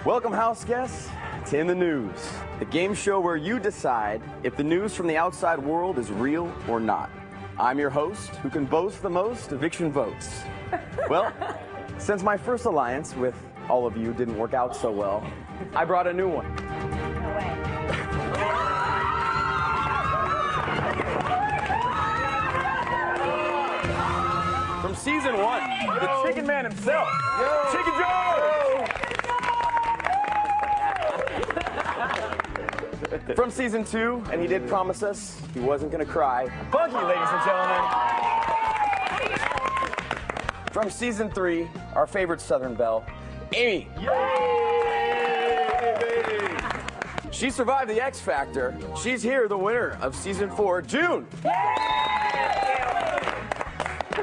Welcome, house guests, to In the News, the game show where you decide if the news from the outside world is real or not. I'm your host, who can boast the most eviction votes. Well, since my first alliance with all of you didn't work out so well, I brought a new one. No way. From season 1, the Chicken Man himself, Chicken Joe! From season 2, and he did promise us he wasn't gonna cry, Buggy, ladies and gentlemen. From season 3, our favorite Southern Belle, Amy. Yay! She survived the X Factor. She's here, the winner of season 4, June.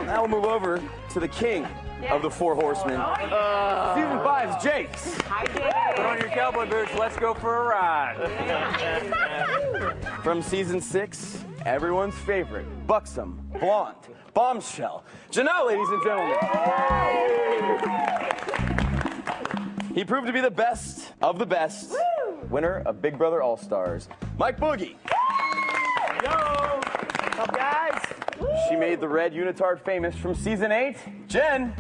Now we'll move over to the king of the Four Horsemen. Season 5's Jake's. Hi, Jake. Put on your cowboy boots. Let's go for a ride. From season 6, everyone's favorite, buxom, blonde, bombshell, Janelle, ladies and gentlemen. He proved to be the best of the best. Winner of Big Brother All-Stars, Mike Boogie. Yo. What's up, guys? She made the red unitard famous from season 8, Jen.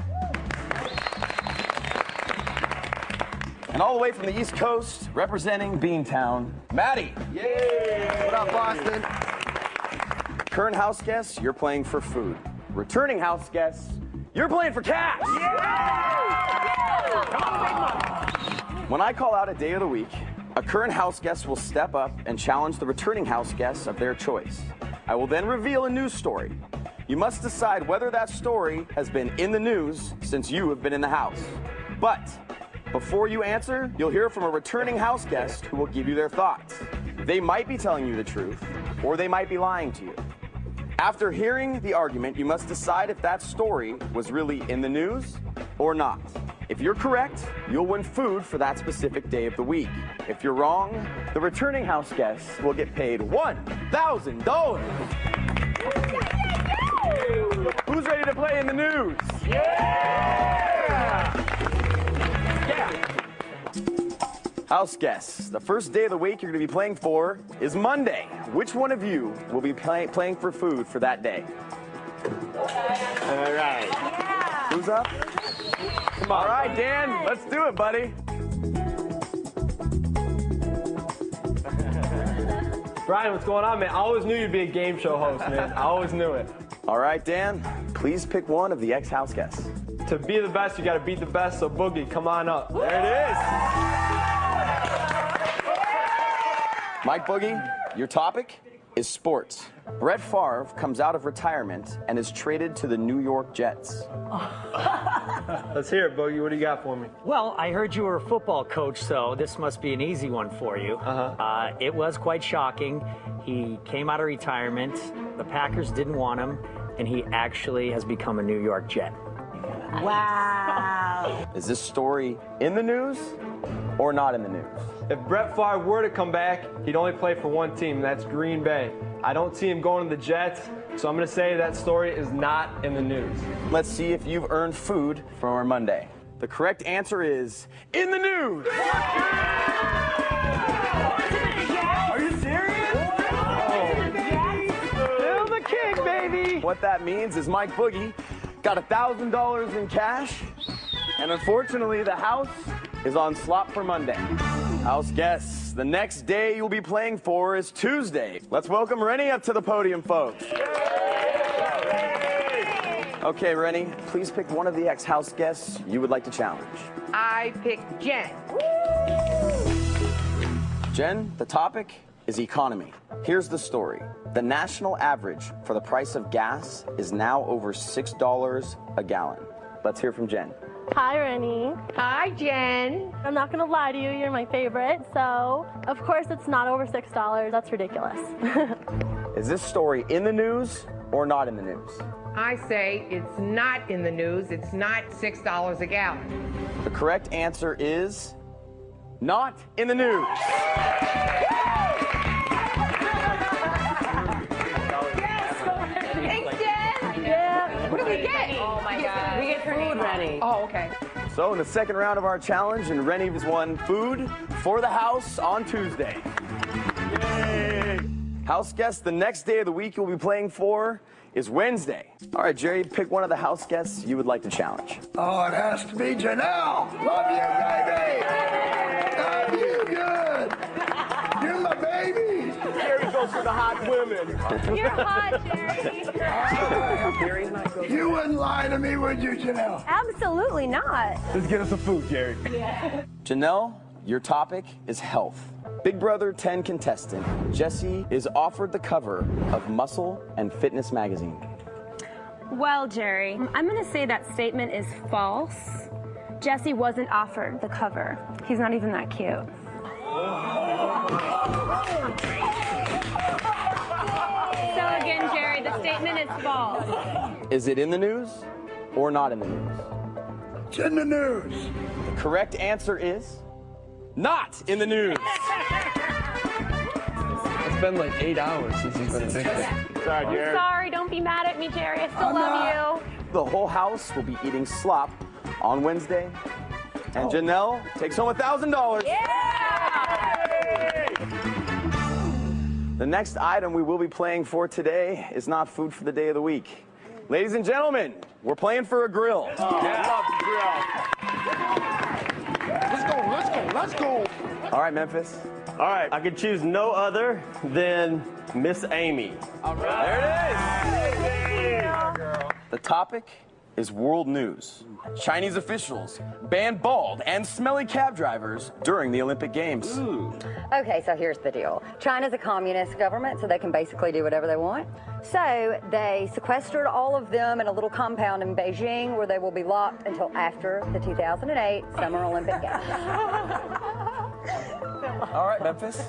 And all the way from the East Coast, representing Beantown, Maddie. Yay! What up, Boston? Current house guests, you're playing for food. Returning house guests, you're playing for cash. When I call out a day of the week, a current house guest will step up and challenge the returning house guests of their choice. I will then reveal a news story. You must decide whether that story has been in the news since you have been in the house. But before you answer, you'll hear from a returning house guest who will give you their thoughts. They might be telling you the truth, or they might be lying to you. After hearing the argument, you must decide if that story was really in the news or not. If you're correct, you'll win food for that specific day of the week. If you're wrong, the returning house guests will get paid $1,000. Who's ready to play in the news? House guests, the first day of the week you're going to be playing for is Monday. Which one of you will be playing for food for that day? All right. Yeah. Who's up? Come on. All right, Dan, let's do it, buddy. Brian, what's going on, man? I always knew you'd be a game show host, man. I always knew it. All right, Dan, please pick one of the ex-house guests. To be the best, you got to beat the best, so Boogie, come on up. There it is. Mike Boogie, your topic is sports. Brett Favre comes out of retirement and is traded to the New York Jets. Let's hear it, Boogie. What do you got for me? Well, I heard you were a football coach, so this must be an easy one for you. It was quite shocking. He came out of retirement, the Packers didn't want him, and he actually has become a New York Jet. Wow. Is this story in the news or not in the news? If Brett Favre were to come back, he'd only play for one team, and that's Green Bay. I don't see him going to the Jets, so I'm going to say that story is not in the news. Let's see if you've earned food from our Monday. The correct answer is in the news. Are you serious? Still the king, baby! What that means is Mike Boogie got $1,000 in cash, and unfortunately the house is on slot for Monday. House guests, the next day you'll be playing for is Tuesday. Let's welcome Rennie up to the podium, folks. Okay, Rennie, please pick one of the ex-house guests you would like to challenge. I picked Jen. Jen, the topic is economy. Here's the story. The national average for the price of gas is now over $6 a gallon. Let's hear from Jen. Hi, Rennie. Hi, Jen. I'm not gonna lie to you, you're my favorite, so of course it's not over $6. That's ridiculous. Is this story in the news or not in the news? I say it's not in the news. It's not $6 a gallon. The correct answer is not in the news. Thanks, Jen. Yeah. What do we get? Oh my God. We get food, Rennie. Oh, okay. So in the second round of our challenge, and Rennie has won food for the house on Tuesday. Yay! House guests, the next day of the week you'll be playing for is Wednesday. All right, Jerry, pick one of the house guests you would like to challenge. Oh, it has to be Janelle. Love you, baby. Love you good. You're my baby. Jerry goes for the hot women. You're hot, Jerry. You wouldn't lie to me, would you, Janelle? Absolutely not. Let's get us some food, Jerry. Janelle, your topic is health. Big Brother 10 contestant Jessie is offered the cover of Muscle and Fitness magazine. Well, Jerry, I'm going to say that statement is false. Jesse wasn't offered the cover. He's not even that cute. So again, Jerry, the statement is false. Is it in the news or not in the news? It's in the news. The correct answer is not in the news. It's been like 8 hours since he's been evicted. Sorry, Jerry. Sorry, don't be mad at me, Jerry. I still love you. The whole house will be eating slop on Wednesday. And Janelle takes home $1,000. The next item we will be playing for today is not food for the day of the week. Ladies and gentlemen, we're playing for a grill. Let's go. All right, Memphis. All right, I could choose no other than Miss Amy. There it is. The topic is world news. Chinese officials banned bald and smelly cab drivers during the Olympic Games. Okay, so here's the deal. China's a communist government, so they can basically do whatever they want. So they sequestered all of them in a little compound in Beijing where they will be locked until after the 2008 Summer Olympic Games. All right, Memphis.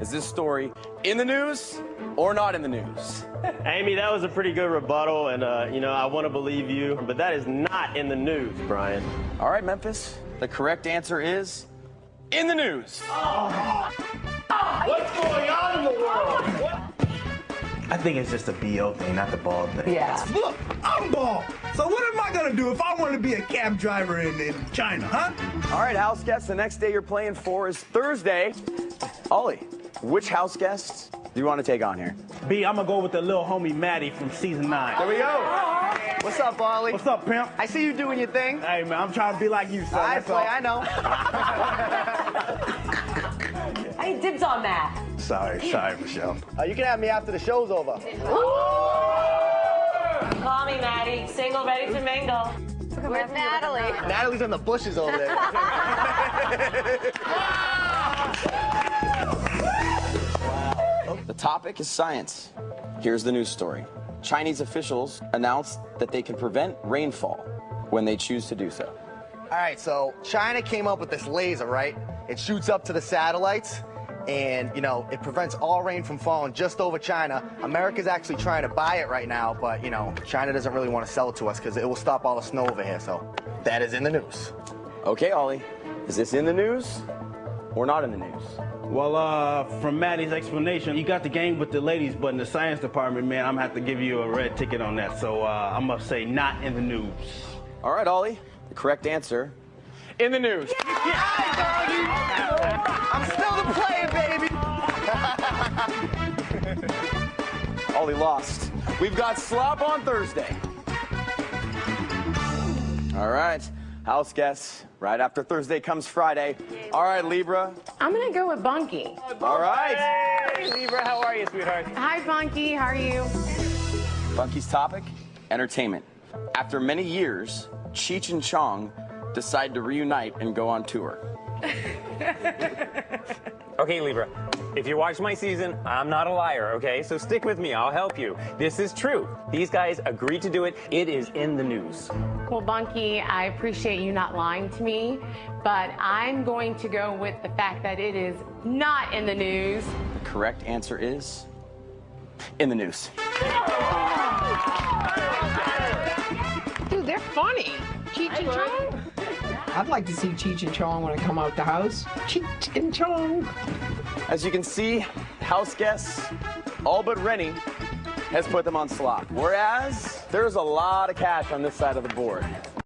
Is this story in the news or not in the news? Amy, that was a pretty good rebuttal, and, I want to believe you, but that is not in the news, Brian. All right, Memphis. The correct answer is in the news. What's going on in the world? I think it's just a BO thing, not the bald thing. Yeah. Look, I'm bald. So what am I going to do if I want to be a cab driver in China, huh? All right, house guests, the next day you're playing for is Thursday. Ollie, which house guests do you want to take on here? B, I'm going to go with the little homie Maddie from season 9. There we go. What's up, Ollie? What's up, pimp? I see you doing your thing. Hey, man, I'm trying to be like you, son. I That's play, all. I know. Hey, dibs on that. Sorry, Michelle. You can have me after the show's over. Call me Maddie, single, ready to mingle. Where's Natalie? Natalie's in the bushes over there. The topic is science. Here's the news story. Chinese officials announced that they can prevent rainfall when they choose to do so. All right, so China came up with this laser, right? It shoots up to the satellites, and, it prevents all rain from falling just over China. America's actually trying to buy it right now, but, China doesn't really want to sell it to us because it will stop all the snow over here, so that is in the news. Okay, Ollie, is this in the news or not in the news? Well, from Maddie's explanation, you got the game with the ladies, but in the science department, man, I'm going to have to give you a red ticket on that. So I'm going to say not in the news. All right, Ollie, the correct answer, in the news. I'm still the player, baby. Ollie lost. We've got slop on Thursday. All right, house guests. Right after Thursday comes Friday. All right, Libra. I'm gonna go with Bunky. All right. Hey, Libra, how are you, sweetheart? Hi, Bunky. How are you? Bunky's topic, entertainment. After many years, Cheech and Chong decide to reunite and go on tour. Okay, Libra, if you watch my season, I'm not a liar, okay? So stick with me, I'll help you. This is true. These guys agreed to do it. It is in the news. Well, Bunky, I appreciate you not lying to me, but I'm going to go with the fact that it is not in the news. The correct answer is in the news. Dude, they're funny. Cheech and Chong? I'd like to see Cheech and Chong when I come out the house. Cheech and Chong. As you can see, house guests, all but Rennie, has put them on slop. Whereas, there's a lot of cash on this side of the board.